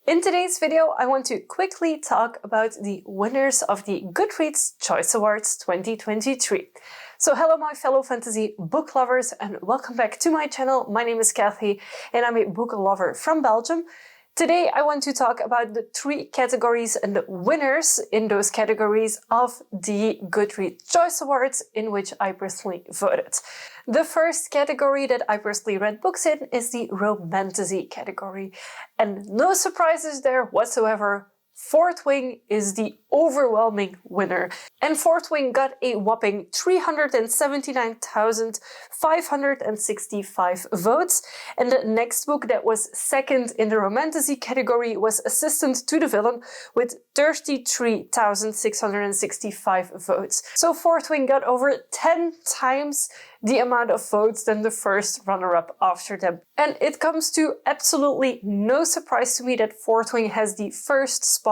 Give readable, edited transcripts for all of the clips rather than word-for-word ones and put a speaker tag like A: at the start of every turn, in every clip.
A: In today's video, I want to quickly talk about the winners of the Goodreads Choice Awards 2023. So hello my fellow fantasy book lovers and welcome back to my channel. My name is Kathy and I'm a book lover from Belgium. Today I want to talk about the 3 categories and the winners in those categories of the Goodreads Choice Awards in which I personally voted. The first category that I personally read books in is the Romantasy category. And no surprises there whatsoever. Fourth Wing is the overwhelming winner. And Fourth Wing got a whopping 379,565 votes. And the next book that was second in the Romantasy category was Assistant to the Villain with 33,665 votes. So Fourth Wing got over 10 times the amount of votes than the first runner-up after them. And it comes to absolutely no surprise to me that Fourth Wing has the first spot.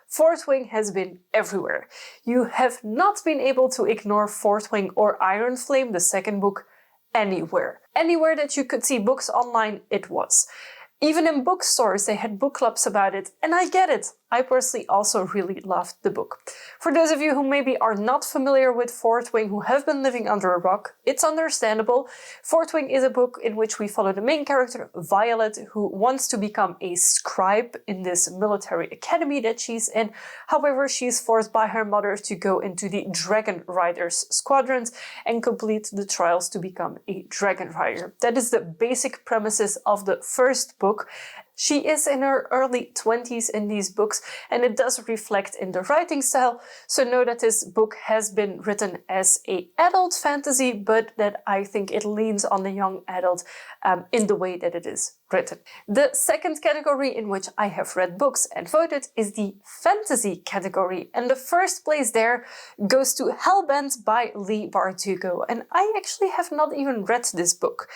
A: Fourth Wing has been everywhere. You have not been able to ignore Fourth Wing or Iron Flame, the second book, anywhere. Anywhere that you could see books online, it was. Even in bookstores, they had book clubs about it, and I get it. I personally also really loved the book. For those of you who maybe are not familiar with Fourth Wing, who have been living under a rock, it's understandable. Fourth Wing is a book in which we follow the main character, Violet, who wants to become a scribe in this military academy that she's in. However, she is forced by her mother to go into the Dragon Riders squadrons and complete the trials to become a Dragon Rider. That is the basic premises of the first book. She is in her early 20s in these books, and it does reflect in the writing style, so know that this book has been written as an adult fantasy, but that I think it leans on the young adult in the way that it is written. The second category in which I have read books and voted is the fantasy category, and the first place there goes to Hellbent by Leigh Bardugo, and I actually have not even read this book.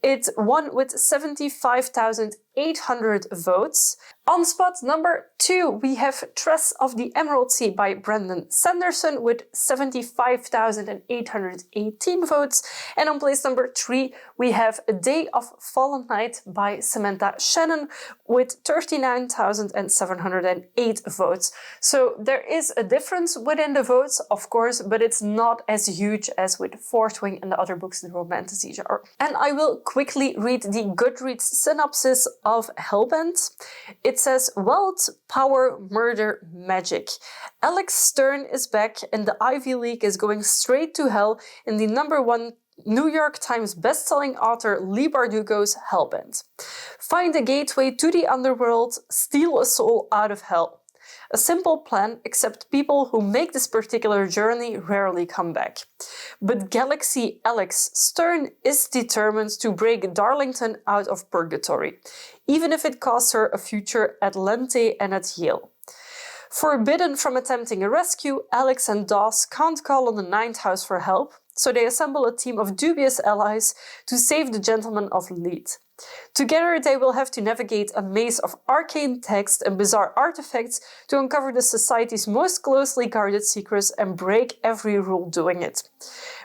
A: It won with 75,800 votes. On spot number 2, we have Tress of the Emerald Sea by Brandon Sanderson with 75,818 votes. And on place number 3, we have A Day of Fallen Night by Samantha Shannon with 39,708 votes. So there is a difference within the votes, of course, but it's not as huge as with Fourth Wing and the other books in the Romantasy genre. And I will quickly read the Goodreads synopsis of Hellbent. It says, wealth, power, murder, magic. Alex Stern is back and the Ivy League is going straight to hell in the #1 New York Times bestselling author Leigh Bardugo's Hellbent. Find a gateway to the underworld, steal a soul out of hell. A simple plan, except people who make this particular journey rarely come back. But Galaxy Alex Stern is determined to break Darlington out of purgatory, even if it costs her a future at Lente and at Yale. Forbidden from attempting a rescue, Alex and Dawes can't call on the Ninth House for help, so they assemble a team of dubious allies to save the Gentlemen of Lead. Together they will have to navigate a maze of arcane text and bizarre artifacts to uncover the society's most closely guarded secrets and break every rule doing it.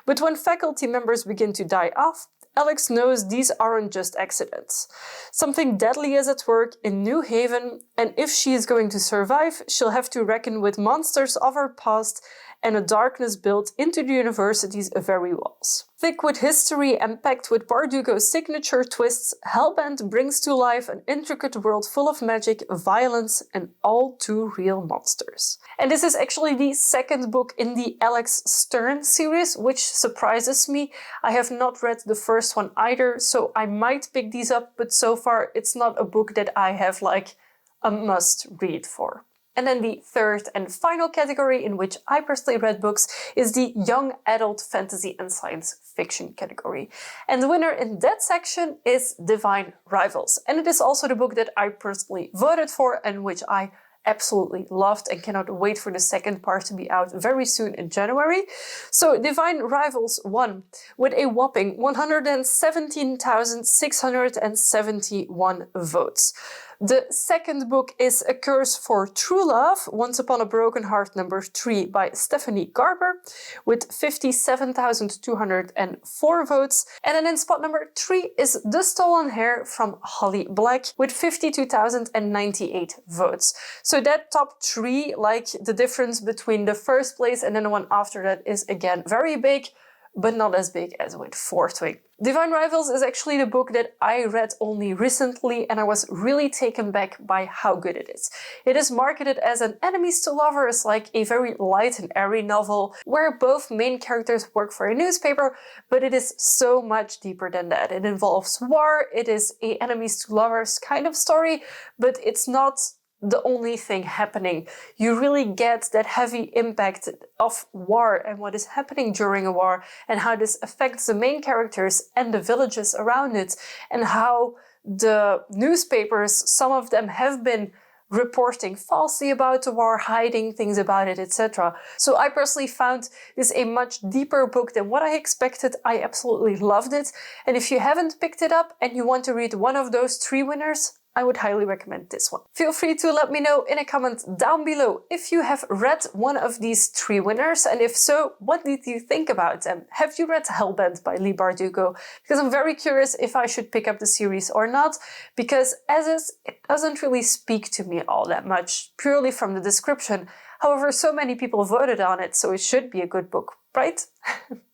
A: But when faculty members begin to die off, Alex knows these aren't just accidents. Something deadly is at work in New Haven, and if she is going to survive, she'll have to reckon with monsters of her past and a darkness built into the university's very walls. Thick with history and packed with Bardugo's signature twists, Hellbent brings to life an intricate world full of magic, violence, and all too real monsters. And this is actually the second book in the Alex Stern series, which surprises me. I have not read the first one either, so I might pick these up, but so far it's not a book that I have like a must read for. And then the third and final category in which I personally read books is the young adult fantasy and science fiction category. And the winner in that section is Divine Rivals. And it is also the book that I personally voted for and which I absolutely loved and cannot wait for the second part to be out very soon in January. So Divine Rivals won with a whopping 117,671 votes. The second book is A Curse for True Love, Once Upon a Broken Heart #3 by Stephanie Garber with 57,204 votes. And then in spot number 3 is The Stolen Hair from Holly Black with 52,098 votes. So that top 3, like the difference between the first place and then the one after that is again very big, but not as big as with Fourth Wing. Divine Rivals is actually the book that I read only recently, and I was really taken back by how good it is. It is marketed as an enemies to lovers, like a very light and airy novel where both main characters work for a newspaper, but it is so much deeper than that. It involves war, it is a enemies to lovers kind of story, but it's not the only thing happening. You really get that heavy impact of war and what is happening during a war and how this affects the main characters and the villages around it, and how the newspapers, some of them have been reporting falsely about the war, hiding things about it, etc. So I personally found this a much deeper book than what I expected. I absolutely loved it. And if you haven't picked it up and you want to read one of those 3 winners, I would highly recommend this one. Feel free to let me know in a comment down below if you have read one of these 3 winners, and if so, what did you think about them? Have you read Hellbent by Leigh Bardugo? Because I'm very curious if I should pick up the series or not, because as is, it doesn't really speak to me all that much, purely from the description. However, so many people voted on it, so it should be a good book, right?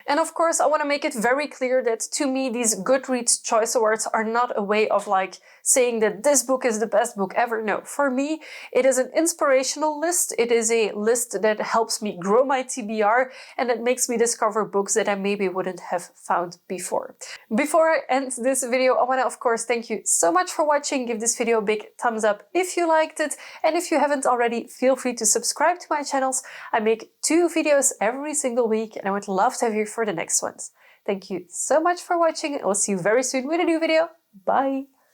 A: And of course, I want to make it very clear that to me, these Goodreads Choice Awards are not a way of like saying that this book is the best book ever. No, for me, it is an inspirational list. It is a list that helps me grow my TBR and that makes me discover books that I maybe wouldn't have found before. Before I end this video, I want to, of course, thank you so much for watching. Give this video a big thumbs up if you liked it. And if you haven't already, feel free to subscribe to my channels. I make 2 videos every single week and I would love to have you for the next ones. Thank you so much for watching. I will see you very soon with a new video. Bye!